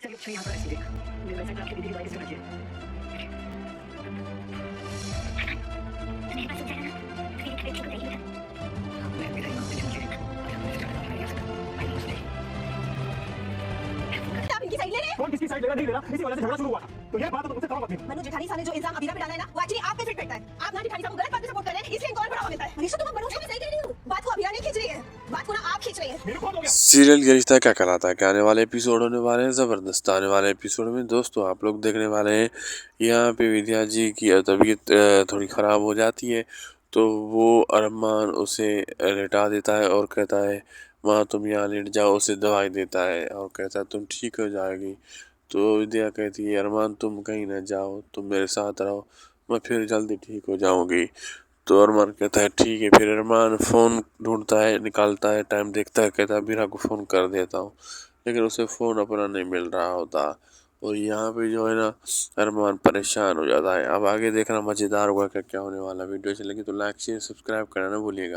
चलिए अच्छा यहाँ पर ऐसे देख मेरे वैसे आपकी दीदी की दवाई कैसे बची है। मैं भी नहीं मानती मुझे आप इनकी साइड ले रहे हैं। कौन किसकी साइड लेना नहीं लेना इसी वजह से झगड़ा शुरू हुआ था। तो ये बात तो तुमसे करो मत। मनोज जेठानी साहब ने जो इल्जाम अबीरा पे डाला है ना वो एक्चुअली आप पे फिट बैठता है। आप ना जेठानी साहब को गलत बात पे सपोर्ट कर रहे हैं इसलिए इनको और बढ़ावा मिलता है। मनीषा तुम मनोज को भी सही कह रही हो। बात को अबीरा नहीं खींच रही है, बात को ना आप खींच रही है। मेरे को हो गया सीरियल ये रिश्ता क्या कहलाता है, क्या आने वाले एपिसोड होने वाले हैं ज़बरदस्त। आने वाले एपिसोड में दोस्तों आप लोग देखने वाले हैं यहाँ पे विद्या जी की तबीयत थोड़ी ख़राब हो जाती है, तो वो अरमान उसे लेटा देता है और कहता है माँ तुम यहाँ लेट जाओ, उसे दवाई देता है और कहता है तुम ठीक हो जाएगी। तो विद्या कहती है अरमान तुम कहीं ना जाओ, तुम मेरे साथ रहो, मैं फिर जल्दी ठीक हो जाऊंगी। तो अरमान कहता है ठीक है। फिर अरमान फ़ोन ढूंढता है, निकालता है, टाइम देखता है, कहता है बीरा को फ़ोन कर देता हूँ, लेकिन उसे फ़ोन अपना नहीं मिल रहा होता। और यहाँ पे जो है ना अरमान परेशान हो जाता है। अब आगे देखना मज़ेदार होगा क्या क्या होने वाला। वीडियो अच्छी लगी तो लाइक शेयर सब्सक्राइब करना ना भूलिएगा।